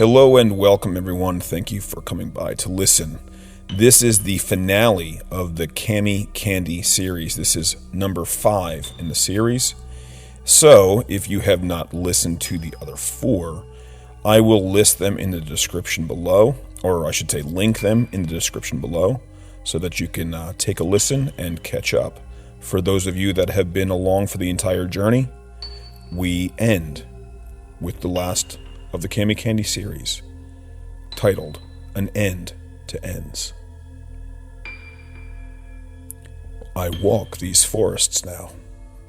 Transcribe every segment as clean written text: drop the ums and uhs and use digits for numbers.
Hello and welcome everyone. Thank you for coming by to listen. This is the finale of the Cammie Candy series. This is number 5 in the series. So, if you have not listened to the other 4, I will list them in the description below, or I should say link them in the description below, so that you can take a listen and catch up. For those of you that have been along for the entire journey, we end with the last of the Cammie Candy series, titled An End to Ends. I walk these forests now,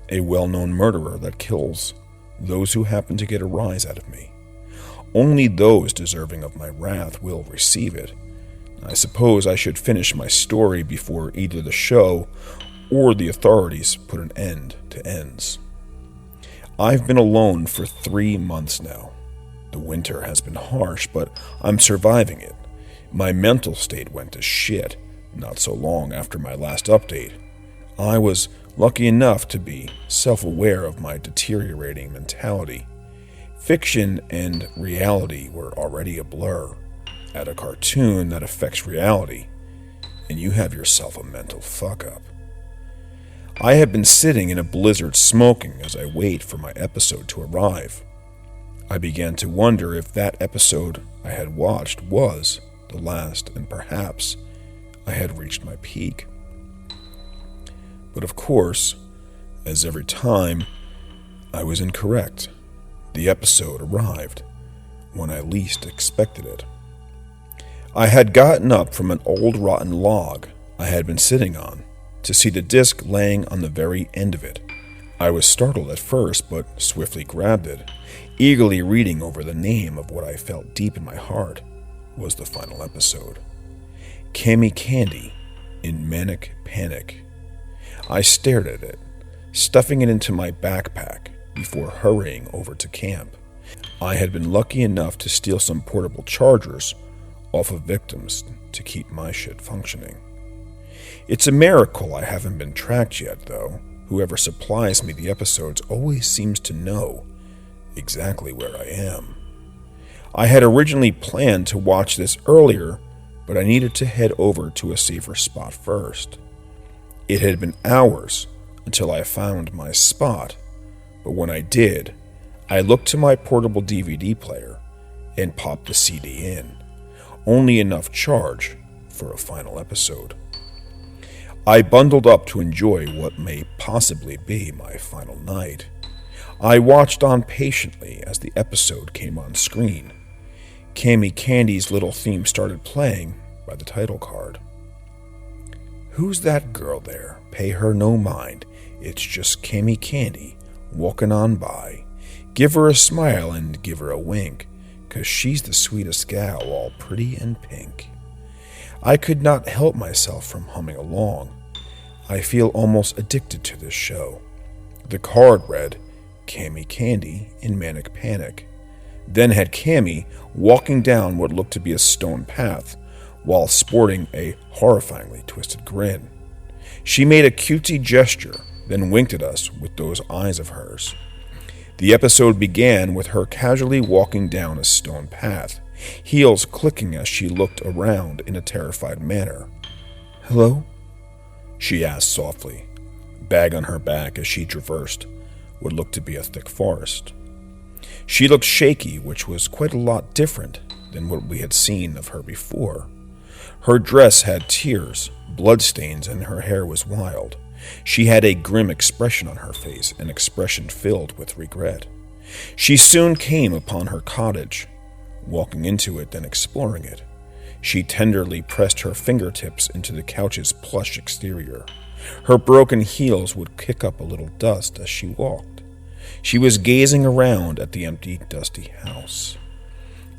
a well-known murderer that kills those who happen to get a rise out of me. Only those deserving of my wrath will receive it. I suppose I should finish my story before either the show or the authorities put an end to ends. I've been alone for 3 months now. The winter has been harsh, but I'm surviving it. My mental state went to shit not so long after my last update. I was lucky enough to be self-aware of my deteriorating mentality. Fiction and reality were already a blur. Add a cartoon that affects reality, and you have yourself a mental fuck-up. I have been sitting in a blizzard smoking as I wait for my episode to arrive. I began to wonder if that episode I had watched was the last, and perhaps I had reached my peak. But of course, as every time, I was incorrect. The episode arrived when I least expected it. I had gotten up from an old rotten log I had been sitting on to see the disc laying on the very end of it. I was startled at first, but swiftly grabbed it, eagerly reading over the name of what I felt deep in my heart was the final episode. Cammie Candy in Manic Panic. I stared at it, stuffing it into my backpack before hurrying over to camp. I had been lucky enough to steal some portable chargers off of victims to keep my shit functioning. It's a miracle I haven't been tracked yet, though. Whoever supplies me the episodes always seems to know exactly where I am. I had originally planned to watch this earlier, but I needed to head over to a safer spot first. It had been hours until I found my spot, but when I did, I looked to my portable DVD player and popped the CD in. Only enough charge for a final episode. I bundled up to enjoy what may possibly be my final night. I watched on patiently as the episode came on screen. Cammie Candy's little theme started playing by the title card. Who's that girl there? Pay her no mind. It's just Cammie Candy walking on by. Give her a smile and give her a wink, 'cause she's the sweetest gal, all pretty and pink. I could not help myself from humming along. I feel almost addicted to this show. The card read, Cammie Candy in Manic Panic. Then had Cammie walking down what looked to be a stone path, while sporting a horrifyingly twisted grin. She made a cutesy gesture, then winked at us with those eyes of hers. The episode began with her casually walking down a stone path, heels clicking as she looked around in a terrified manner. Hello? She asked softly, bag on her back as she traversed what looked to be a thick forest. She looked shaky, which was quite a lot different than what we had seen of her before. Her dress had tears, bloodstains, and her hair was wild. She had a grim expression on her face, an expression filled with regret. She soon came upon her cottage, walking into it, then exploring it. She tenderly pressed her fingertips into the couch's plush exterior. Her broken heels would kick up a little dust as she walked. She was gazing around at the empty, dusty house.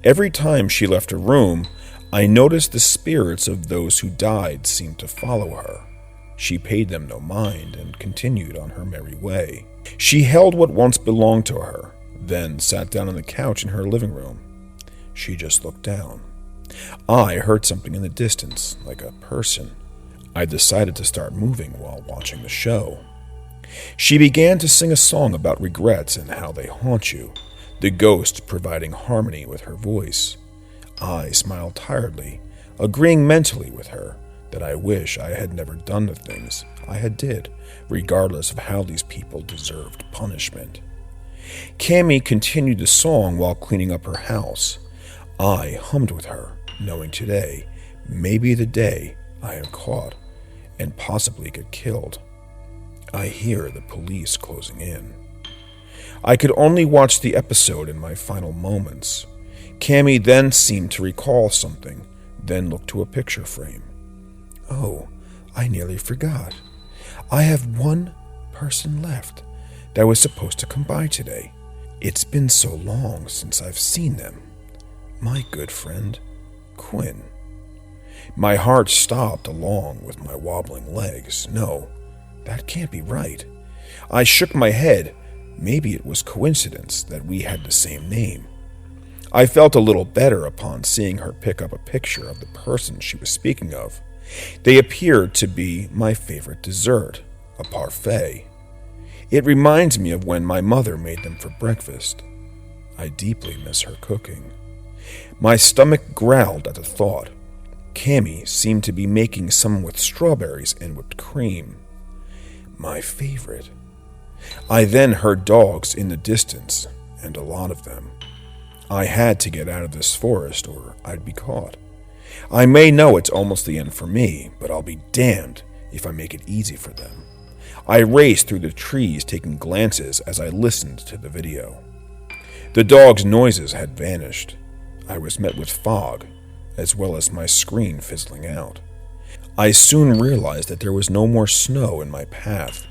Every time she left a room, I noticed the spirits of those who died seemed to follow her. She paid them no mind and continued on her merry way. She held what once belonged to her, then sat down on the couch in her living room. She just looked down. I heard something in the distance, like a person. I decided to start moving while watching the show. She began to sing a song about regrets and how they haunt you, the ghost providing harmony with her voice. I smiled tiredly, agreeing mentally with her that I wish I had never done the things I had did, regardless of how these people deserved punishment. Cammie continued the song while cleaning up her house. I hummed with her, knowing today may be the day I am caught and possibly get killed. I hear the police closing in. I could only watch the episode in my final moments. Cammie then seemed to recall something, then looked to a picture frame. Oh, I nearly forgot. I have one person left that was supposed to come by today. It's been so long since I've seen them. My good friend, Quinn. My heart stopped along with my wobbling legs. No, that can't be right. I shook my head. Maybe it was coincidence that we had the same name. I felt a little better upon seeing her pick up a picture of the person she was speaking of. They appeared to be my favorite dessert, a parfait. It reminds me of when my mother made them for breakfast. I deeply miss her cooking. My stomach growled at the thought. Cammie seemed to be making some with strawberries and whipped cream. My favorite. I then heard dogs in the distance, and a lot of them. I had to get out of this forest or I'd be caught. I may know it's almost the end for me, but I'll be damned if I make it easy for them. I raced through the trees, taking glances as I listened to the video. The dogs' noises had vanished. I was met with fog, as well as my screen fizzling out. I soon realized that there was no more snow in my path,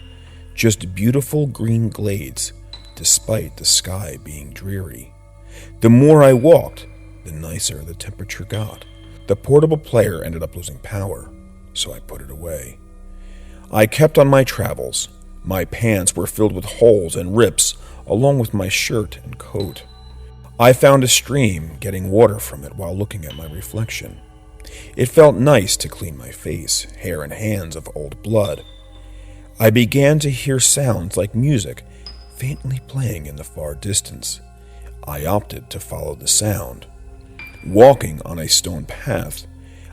just beautiful green glades, despite the sky being dreary. The more I walked, the nicer the temperature got. The portable player ended up losing power, so I put it away. I kept on my travels. My pants were filled with holes and rips, along with my shirt and coat. I found a stream, getting water from it while looking at my reflection. It felt nice to clean my face, hair, and hands of old blood. I began to hear sounds like music faintly playing in the far distance. I opted to follow the sound. Walking on a stone path,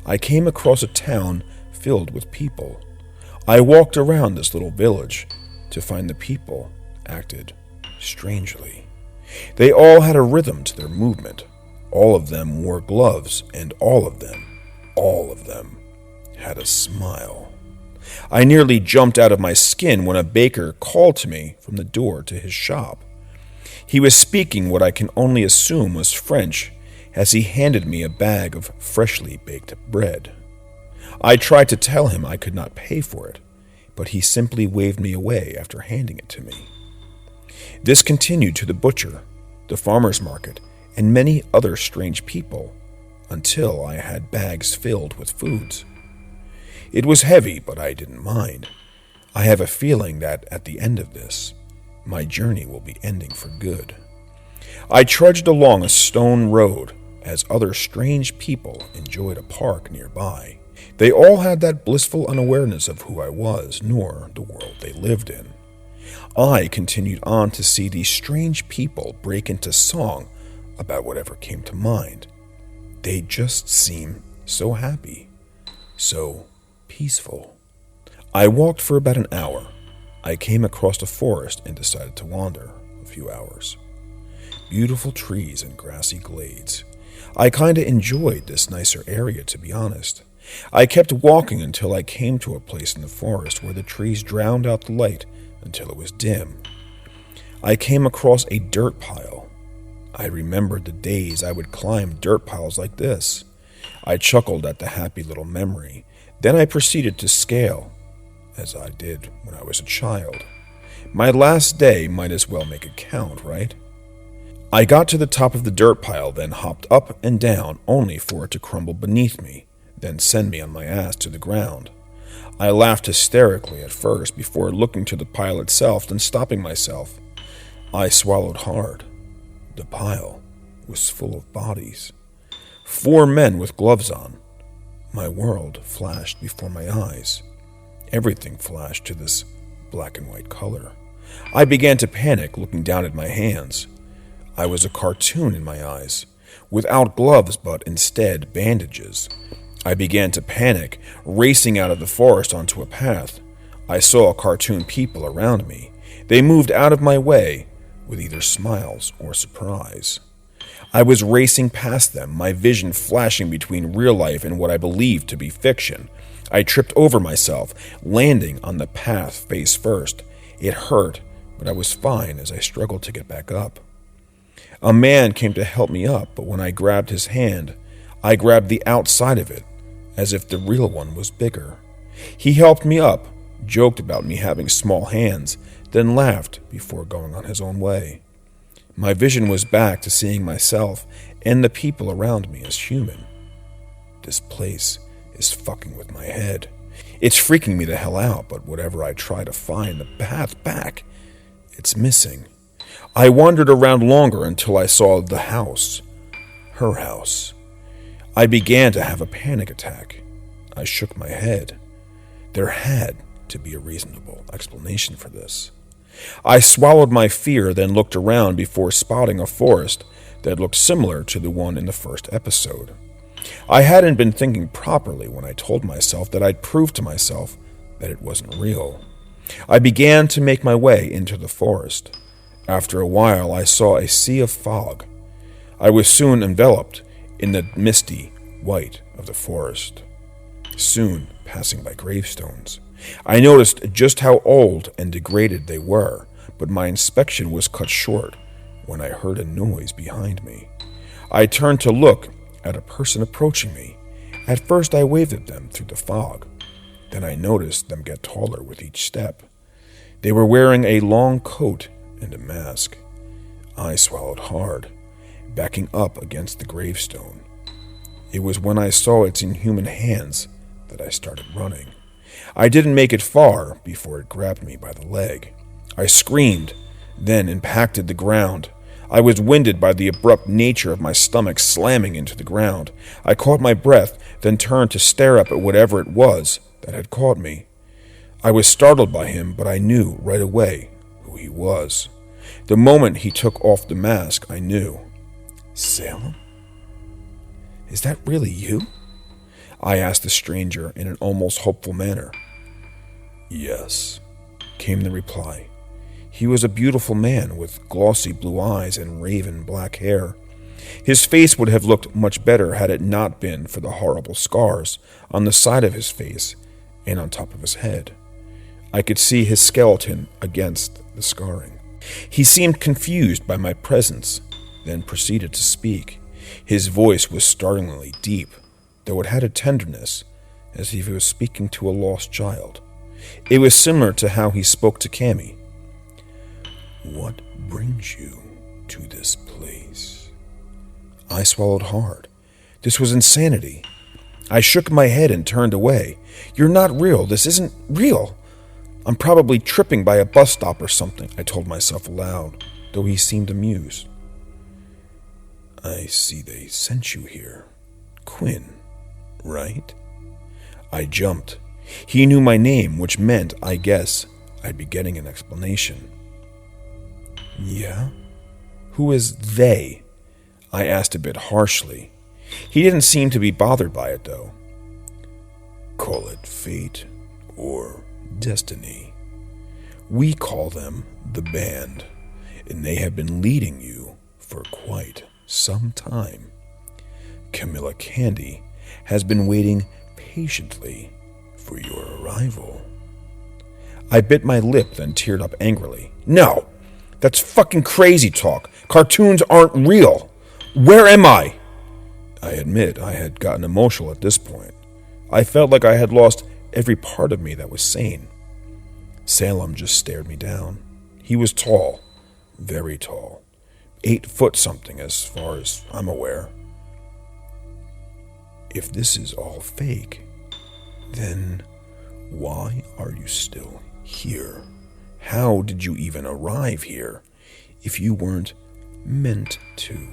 I came across a town filled with people. I walked around this little village to find the people acted strangely. They all had a rhythm to their movement. All of them wore gloves, and all of them, had a smile. I nearly jumped out of my skin when a baker called to me from the door to his shop. He was speaking what I can only assume was French as he handed me a bag of freshly baked bread. I tried to tell him I could not pay for it, but he simply waved me away after handing it to me. This continued to the butcher, the farmer's market, and many other strange people, until I had bags filled with foods. It was heavy, but I didn't mind. I have a feeling that at the end of this, my journey will be ending for good. I trudged along a stone road as other strange people enjoyed a park nearby. They all had that blissful unawareness of who I was, nor the world they lived in. I continued on to see these strange people break into song about whatever came to mind. They just seemed so happy, so peaceful. I walked for about an hour. I came across a forest and decided to wander a few hours. Beautiful trees and grassy glades. I kinda enjoyed this nicer area, to be honest. I kept walking until I came to a place in the forest where the trees drowned out the light until it was dim. I came across a dirt pile. I remembered the days I would climb dirt piles like this. I chuckled at the happy little memory. Then I proceeded to scale, as I did when I was a child. My last day might as well make it count, right? I got to the top of the dirt pile, then hopped up and down, only for it to crumble beneath me, then send me on my ass to the ground. I laughed hysterically at first, before looking to the pile itself, then stopping myself. I swallowed hard. The pile was full of bodies. 4 men with gloves on. My world flashed before my eyes. Everything flashed to this black and white color. I began to panic, looking down at my hands. I was a cartoon in my eyes. without gloves but instead bandages. I began to panic, racing out of the forest onto a path. I saw cartoon people around me. They moved out of my way with either smiles or surprise. I was racing past them, my vision flashing between real life and what I believed to be fiction. I tripped over myself, landing on the path face first. It hurt, but I was fine as I struggled to get back up. A man came to help me up, but when I grabbed his hand, I grabbed the outside of it, as if the real one was bigger. He helped me up, joked about me having small hands, then laughed before going on his own way. My vision was back to seeing myself and the people around me as human. This place is fucking with my head. It's freaking me the hell out, but whatever I try to find the path back, it's missing. I wandered around longer until I saw the house. Her house. I began to have a panic attack. I shook my head. There had to be a reasonable explanation for this. I swallowed my fear, then looked around before spotting a forest that looked similar to the one in the first episode. I hadn't been thinking properly when I told myself that I'd prove to myself that it wasn't real. I began to make my way into the forest. After a while, I saw a sea of fog. I was soon enveloped in the misty white of the forest, soon passing by gravestones. I noticed just how old and degraded they were, but my inspection was cut short when I heard a noise behind me. I turned to look at a person approaching me. At first I waved at them through the fog. Then I noticed them get taller with each step. They were wearing a long coat and a mask. I swallowed hard, backing up against the gravestone. It was when I saw its inhuman hands that I started running. I didn't make it far before it grabbed me by the leg. I screamed, then impacted the ground. I was winded by the abrupt nature of my stomach slamming into the ground. I caught my breath, then turned to stare up at whatever it was that had caught me. I was startled by him, but I knew right away who he was. The moment he took off the mask, I knew. Salem? Is that really you? I asked the stranger in an almost hopeful manner. Yes, came the reply. He was a beautiful man with glossy blue eyes and raven black hair. His face would have looked much better had it not been for the horrible scars on the side of his face and on top of his head. I could see his skeleton against the scarring. He seemed confused by my presence, then proceeded to speak. His voice was startlingly deep, though it had a tenderness, as if he was speaking to a lost child. It was similar to how he spoke to Cammie. What brings you to this place? I swallowed hard. This was insanity. I shook my head and turned away. You're not real. This isn't real. I'm probably tripping by a bus stop or something, I told myself aloud, though he seemed amused. I see they sent you here. Quinn, right? I jumped. He knew my name, which meant, I guess, I'd be getting an explanation. Yeah? Who is they? I asked a bit harshly. He didn't seem to be bothered by it, though. Call it fate or destiny. We call them the band, and they have been leading you for quite some time. Cammie Candy has been waiting patiently for your arrival. I bit my lip, then teared up angrily. No! That's fucking crazy talk. Cartoons aren't real. Where am I? I admit I had gotten emotional at this point. I felt like I had lost every part of me that was sane. Salem just stared me down. He was tall, very tall. 8 foot something as far as I'm aware. If this is all fake, then why are you still here? How did you even arrive here if you weren't meant to?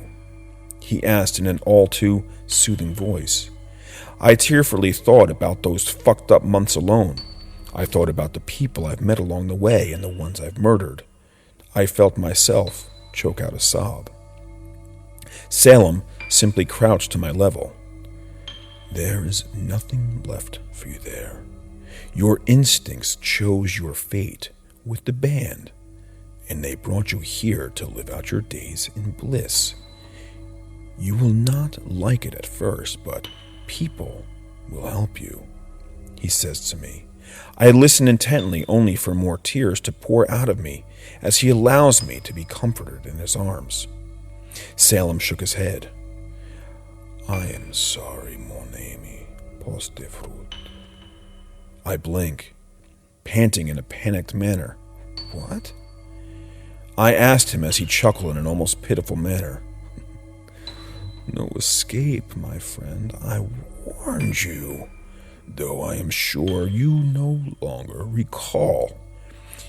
He asked in an all too soothing voice. I tearfully thought about those fucked up months alone. I thought about the people I've met along the way and the ones I've murdered. I felt myself choke out a sob. Salem simply crouched to my level. There is nothing left for you there. Your instincts chose your fate with the band, and they brought you here to live out your days in bliss. You will not like it at first, but people will help you, he says to me. I listen intently, only for more tears to pour out of me as he allows me to be comforted in his arms. Salem shook his head. I am sorry, mon ami, poste fruit. I blink, panting in a panicked manner. What? I asked him as he chuckled in an almost pitiful manner. No escape, my friend. I warned you, though I am sure you no longer recall.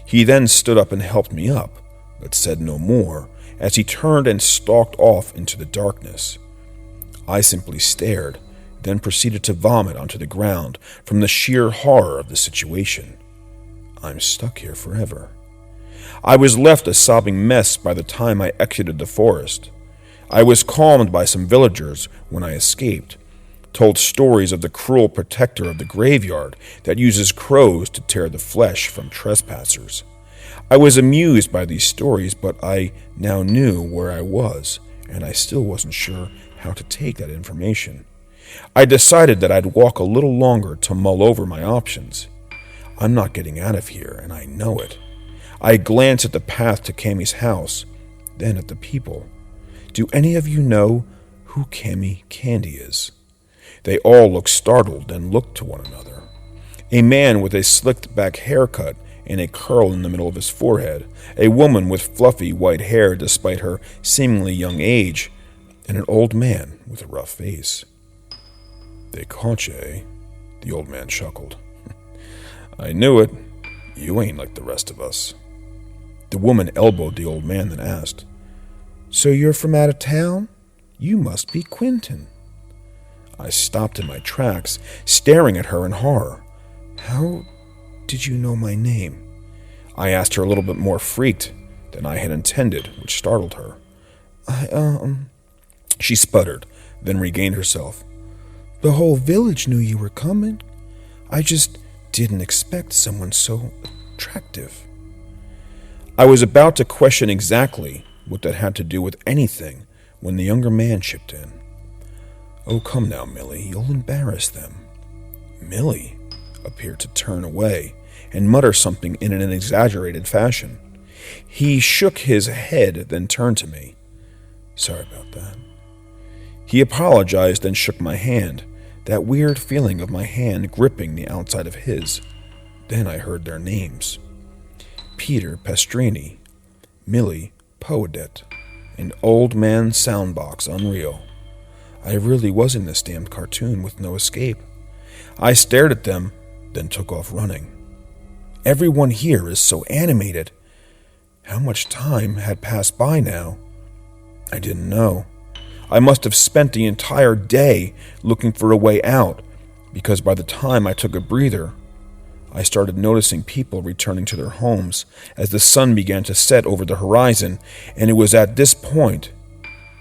He then stood up and helped me up, but said no more as he turned and stalked off into the darkness. I simply stared, then proceeded to vomit onto the ground from the sheer horror of the situation. I'm stuck here forever. I was left a sobbing mess by the time I exited the forest. I was calmed by some villagers when I escaped, told stories of the cruel protector of the graveyard that uses crows to tear the flesh from trespassers. I was amused by these stories, but I now knew where I was, and I still wasn't sure how to take that information. I decided that I'd walk a little longer to mull over my options. I'm not getting out of here, and I know it. I glanced at the path to Cammie's house, then at the people. Do any of you know who Cammie Candy is? They all looked startled and looked to one another. A man with a slicked-back haircut and a curl in the middle of his forehead, a woman with fluffy white hair despite her seemingly young age, and an old man with a rough face. They caught you, eh? The old man chuckled. I knew it. You ain't like the rest of us. The woman elbowed the old man, then asked, So you're from out of town? You must be Quentin. I stopped in my tracks, staring at her in horror. How did you know my name? I asked her a little bit more freaked than I had intended, which startled her. She sputtered, then regained herself. The whole village knew you were coming. I just didn't expect someone so attractive. I was about to question exactly what that had to do with anything when the younger man chipped in. Oh, come now, Millie, you'll embarrass them. Millie appeared to turn away and mutter something in an exaggerated fashion. He shook his head, then turned to me. Sorry about that. He apologized, then shook my hand, that weird feeling of my hand gripping the outside of his. Then I heard their names. Peter Pastrini, Millie Poedet, and Old Man Soundbox Unreal. I really was in this damned cartoon with no escape. I stared at them, then took off running. Everyone here is so animated. How much time had passed by now? I didn't know. I must have spent the entire day looking for a way out, because by the time I took a breather, I started noticing people returning to their homes as the sun began to set over the horizon, and it was at this point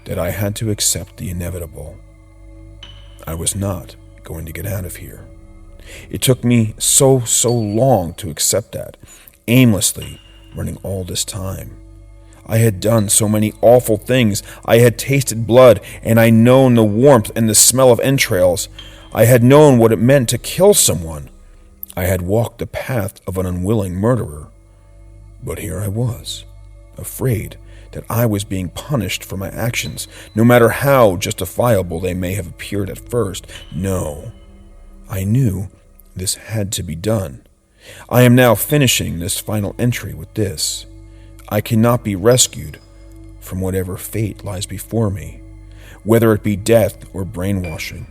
that I had to accept the inevitable. I was not going to get out of here. It took me so long to accept that, aimlessly running all this time. I had done so many awful things. I had tasted blood, and I known the warmth and the smell of entrails. I had known what it meant to kill someone. I had walked the path of an unwilling murderer. But here I was, afraid that I was being punished for my actions, no matter how justifiable they may have appeared at first. No, I knew this had to be done. I am now finishing this final entry with this. I cannot be rescued from whatever fate lies before me, whether it be death or brainwashing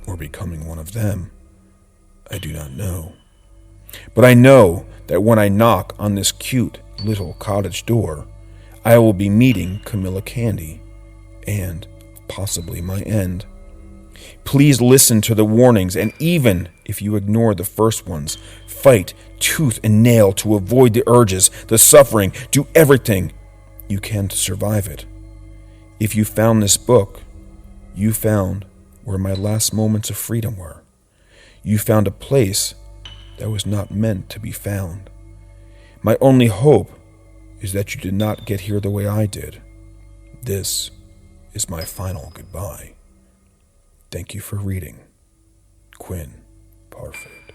or becoming one of them. I do not know. But I know that when I knock on this cute little cottage door, I will be meeting Cammie Candy and possibly my end. Please listen to the warnings, and even if you ignore the first ones, fight tooth and nail to avoid the urges, the suffering. Do everything you can to survive it. If you found this book, You found where my last moments of freedom were. You found a place that was not meant to be found. My only hope is that you did not get here the way I did. This is my final goodbye. Thank you for reading. Quinn, Parfait.